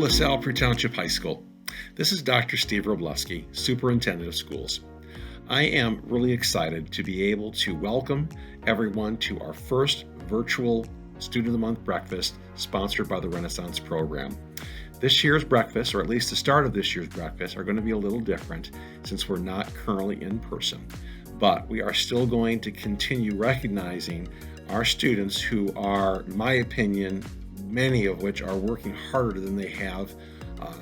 LaSalle-Peru Township High School. This is Dr. Steve Robleski, Superintendent of Schools. I am really excited to be able to welcome everyone to our first virtual Student of the Month breakfast sponsored by the Renaissance program. This year's breakfast, or at least the start of this year's breakfast, are going to be a little different since we're not currently in person. But we are still going to continue recognizing our students who are, in my opinion, many of which are working harder than they have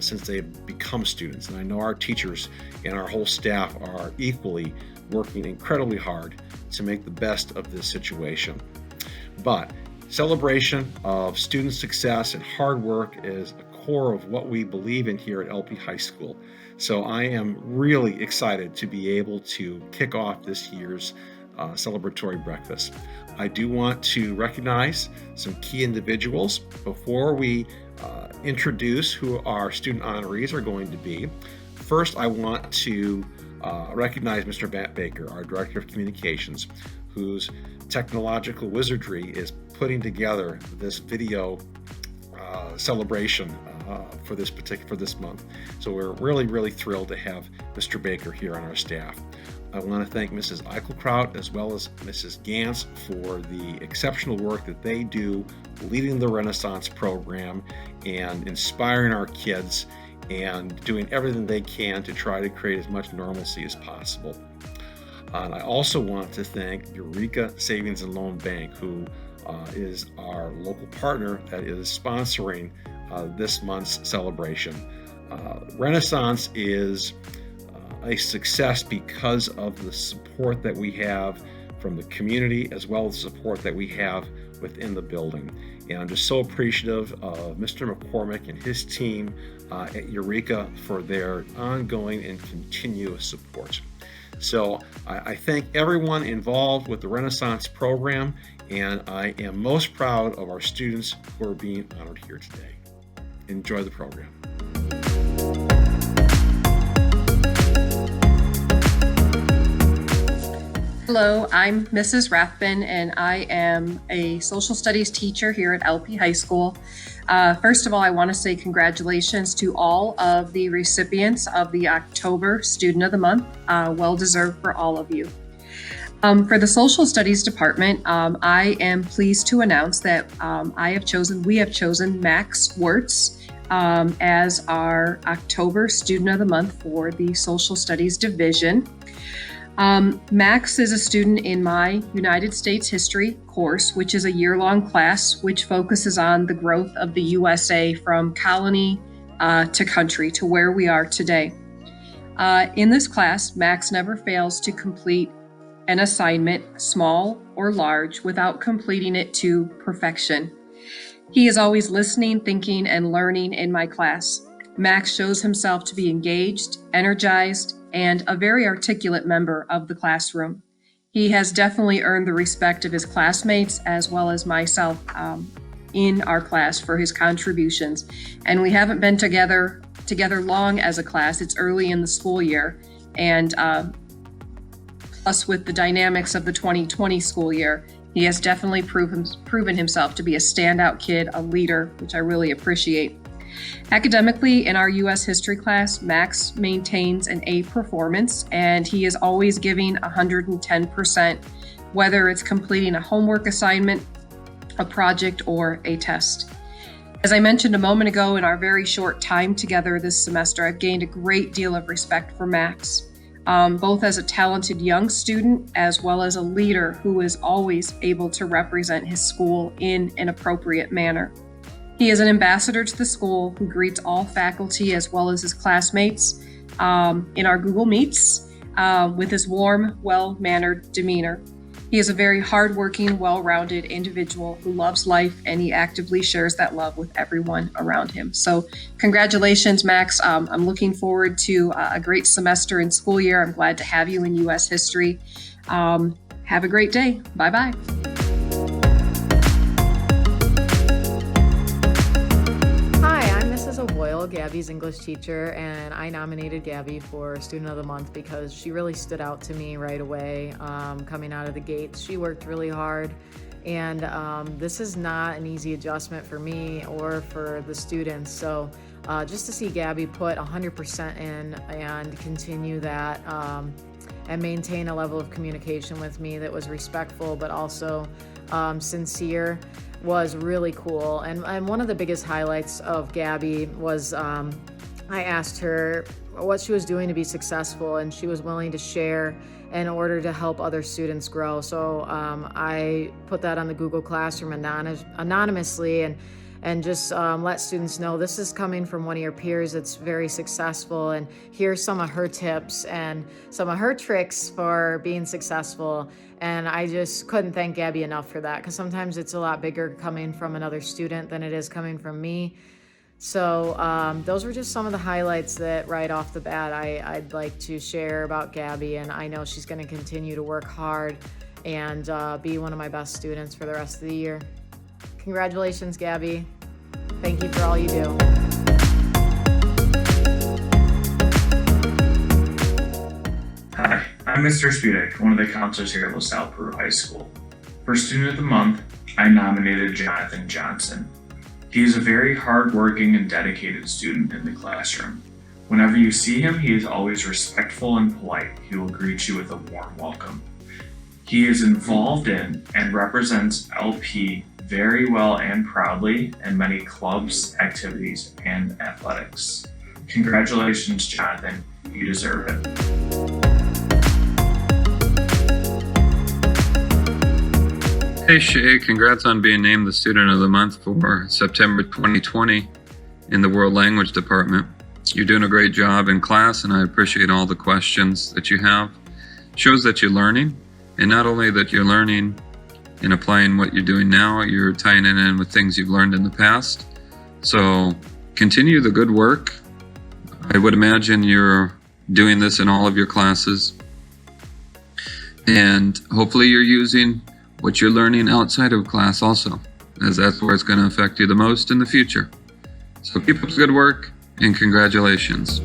since they have become students. And I know our teachers and our whole staff are equally working incredibly hard to make the best of this situation. But celebration of student success and hard work is a core of what we believe in here at LP High School. So I am really excited to be able to kick off this year's celebratory breakfast. I do want to recognize some key individuals before we introduce who our student honorees are going to be. First, I want to recognize Mr. Matt Baker, our Director of Communications, whose technological wizardry is putting together this video celebration for this month. So we're really thrilled to have Mr. Baker here on our staff. I want to thank Mrs. Eichelkraut as well as Mrs. Gantz for the exceptional work that they do leading the Renaissance program and inspiring our kids and doing everything they can to try to create as much normalcy as possible. And I also want to thank Eureka Savings and Loan Bank, who is our local partner that is sponsoring this month's celebration. Renaissance is a success because of the support that we have from the community as well as the support that we have within the building. And I'm just so appreciative of Mr. McCormick and his team at Eureka for their ongoing and continuous support. So I thank everyone involved with the Renaissance program, and I am most proud of our students who are being honored here today. Enjoy the program. Hello, I'm Mrs. Rathburn, and I am a social studies teacher here at LP High School. First of all, I want to say congratulations to all of the recipients of the October Student of the Month. Well deserved for all of you. For the social studies department, I am pleased to announce that we have chosen Max Wertz as our October Student of the Month for the social studies division. Max is a student in my United States History course, which is a year-long class which focuses on the growth of the USA from colony to country to where we are today. In this class, Max never fails to complete an assignment, small or large, without completing it to perfection. He is always listening, thinking, and learning in my class. Max shows himself to be engaged, energized, and a very articulate member of the classroom. He has definitely earned the respect of his classmates as well as myself in our class for his contributions. And we haven't been together long as a class. It's early in the school year, and plus with the dynamics of the 2020 school year, he has definitely proven himself to be a standout kid, a leader, which I really appreciate. Academically, in our U.S. history class, Max maintains an A performance, and he is always giving 110%, whether it's completing a homework assignment, a project, or a test. As I mentioned a moment ago, in our very short time together this semester, I've gained a great deal of respect for Max, both as a talented young student as well as a leader who is always able to represent his school in an appropriate manner. He is an ambassador to the school who greets all faculty as well as his classmates in our Google Meets with his warm, well-mannered demeanor. He is a very hardworking, well-rounded individual who loves life, and he actively shares that love with everyone around him. So congratulations, Max. I'm looking forward to a great semester and school year. I'm glad to have you in U.S. history. Have a great day. Bye-bye. Boyle, Gabby's English teacher, and I nominated Gabby for Student of the Month because she really stood out to me right away coming out of the gates. She worked really hard, and this is not an easy adjustment for me or for the students. So just to see Gabby put 100% in and continue that and maintain a level of communication with me that was respectful but also sincere was really cool. And one of the biggest highlights of Gabby was I asked her what she was doing to be successful, and she was willing to share in order to help other students grow. So I put that on the Google Classroom anonymously and just let students know this is coming from one of your peers that's very successful, and here's some of her tips and some of her tricks for being successful. And I just couldn't thank Gabby enough for that, because sometimes it's a lot bigger coming from another student than it is coming from me. So those were just some of the highlights that right off the bat I'd like to share about Gabby, and I know she's going to continue to work hard and be one of my best students for the rest of the year. Congratulations, Gabby. Thank you for all you do. Hi, I'm Mr. Spudek, one of the counselors here at Salle-Peru High School. For Student of the Month, I nominated Nathon Johnson. He is a very hardworking and dedicated student in the classroom. Whenever you see him, he is always respectful and polite. He will greet you with a warm welcome. He is involved in and represents LP very well and proudly in many clubs, activities, and athletics. Congratulations, Jonathan. You deserve it. Hey Shea, congrats on being named the Student of the Month for September 2020 in the World Language Department. You're doing a great job in class, and I appreciate all the questions that you have. Shows that you're learning, and not only that you're learning and applying what you're doing now, you're tying it in with things you've learned in the past. So continue the good work. I would imagine you're doing this in all of your classes, and hopefully you're using what you're learning outside of class also, as that's where it's going to affect you the most in the future. So keep up the good work, and congratulations.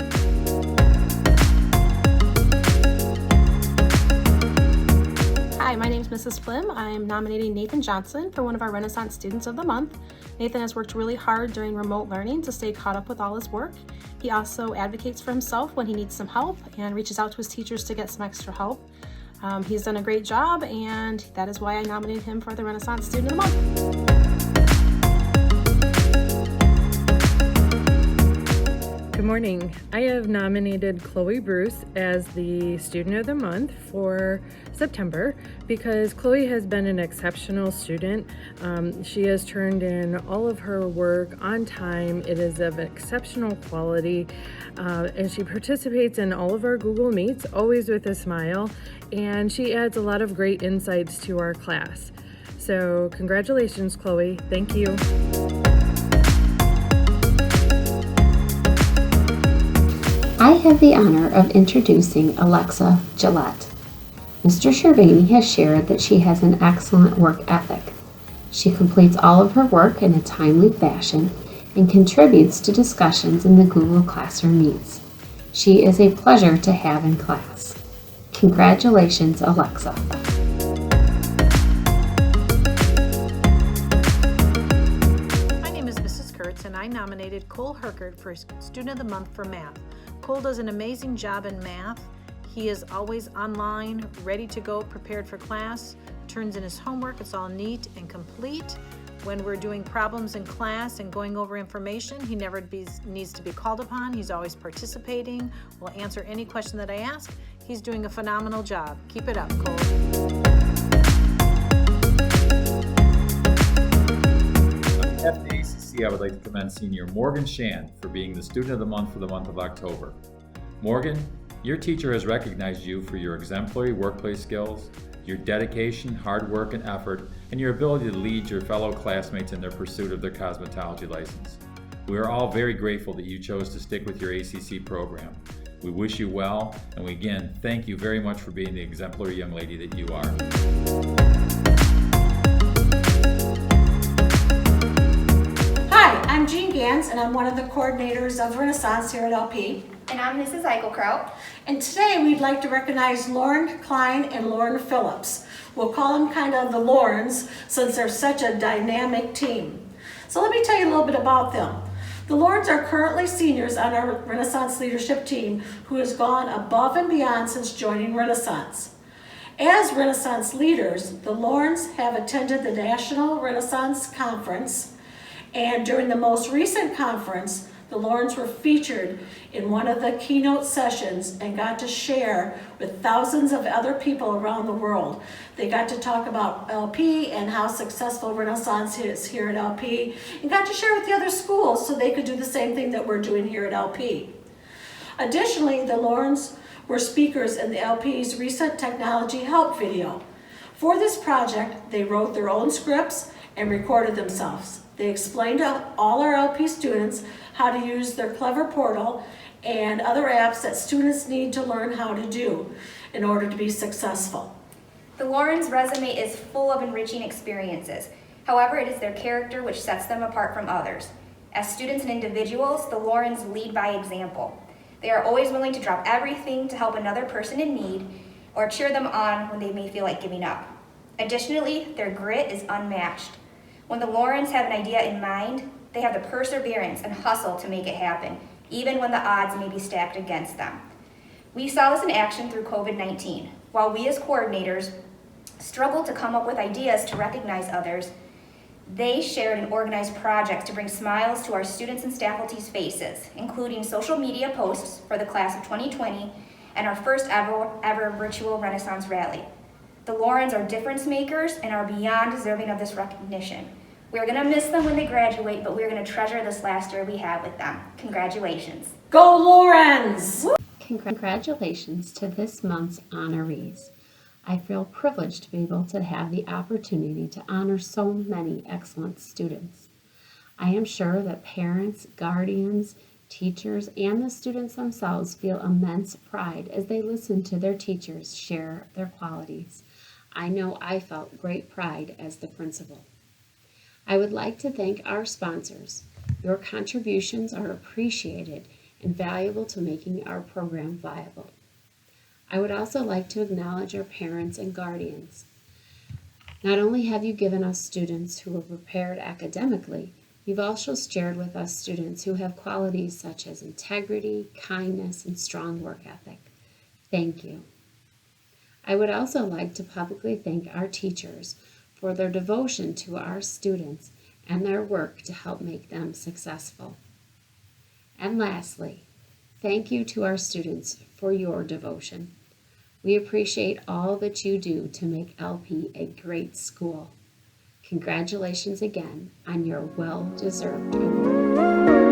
Hi, my name is Mrs. Flim. I'm nominating Nathon Johnson for one of our Renaissance Students of the Month. Nathon has worked really hard during remote learning to stay caught up with all his work. He also advocates for himself when he needs some help and reaches out to his teachers to get some extra help. He's done a great job, and that is why I nominated him for the Renaissance Student of the Month. Good morning. I have nominated Chloe Bruce as the Student of the Month for September because Chloe has been an exceptional student. She has turned in all of her work on time. It is of exceptional quality, and she participates in all of our Google Meets, always with a smile, and she adds a lot of great insights to our class. So congratulations, Chloe. Thank you. I have the honor of introducing Alexa Gillette. Mr. Shervany has shared that she has an excellent work ethic. She completes all of her work in a timely fashion and contributes to discussions in the Google Classroom Meets. She is a pleasure to have in class. Congratulations, Alexa. My name is Mrs. Kurtz, and I nominated Cole Herkert for Student of the Month for Math. Cole does an amazing job in math. He is always online, ready to go, prepared for class, turns in his homework. It's all neat and complete. When we're doing problems in class and going over information, he never needs to be called upon. He's always participating, will answer any question that I ask. He's doing a phenomenal job. Keep it up, Cole. On behalf of the ACC, I would like to commend Senior Morgan Shan for being the Student of the Month for the month of October. Morgan, your teacher has recognized you for your exemplary workplace skills, your dedication, hard work, and effort, and your ability to lead your fellow classmates in their pursuit of their cosmetology license. We are all very grateful that you chose to stick with your ACC program. We wish you well, and we again thank you very much for being the exemplary young lady that you are. Hi, I'm I'm Jean Gans, and I'm one of the coordinators of Renaissance here at LP. And I'm Mrs. Eichelkraut. And today we'd like to recognize Lauren Klein and Lauren Phillips. We'll call them kind of the Laurens since they're such a dynamic team. So let me tell you a little bit about them. The Laurens are currently seniors on our Renaissance leadership team who has gone above and beyond since joining Renaissance. As Renaissance leaders, the Laurens have attended the National Renaissance Conference, and during the most recent conference, the Laurens were featured in one of the keynote sessions and got to share with thousands of other people around the world. They got to talk about LP and how successful Renaissance is here at LP, and got to share with the other schools so they could do the same thing that we're doing here at LP. Additionally, the Laurens were speakers in the LP's recent technology help video. For this project, they wrote their own scripts and recorded themselves. They explained to all our LP students how to use their clever portal and other apps that students need to learn how to do in order to be successful. The Laurens' resume is full of enriching experiences. However, it is their character which sets them apart from others. As students and individuals, the Laurens lead by example. They are always willing to drop everything to help another person in need or cheer them on when they may feel like giving up. Additionally, their grit is unmatched. When the Laurens have an idea in mind, they have the perseverance and hustle to make it happen, even when the odds may be stacked against them. We saw this in action through COVID-19. While we as coordinators struggled to come up with ideas to recognize others, they shared and organized projects to bring smiles to our students and faculty's faces, including social media posts for the class of 2020 and our first ever virtual Renaissance rally. The Laurens are difference makers and are beyond deserving of this recognition. We're gonna miss them when they graduate, but we're gonna treasure this last year we had with them. Congratulations. Go Laurens! Congratulations to this month's honorees. I feel privileged to be able to have the opportunity to honor so many excellent students. I am sure that parents, guardians, teachers, and the students themselves feel immense pride as they listen to their teachers share their qualities. I know I felt great pride as the principal. I would like to thank our sponsors. Your contributions are appreciated and valuable to making our program viable. I would also like to acknowledge our parents and guardians. Not only have you given us students who are prepared academically, you've also shared with us students who have qualities such as integrity, kindness, and strong work ethic. Thank you. I would also like to publicly thank our teachers for their devotion to our students and their work to help make them successful. And lastly, thank you to our students for your devotion. We appreciate all that you do to make LP a great school. Congratulations again on your well-deserved award.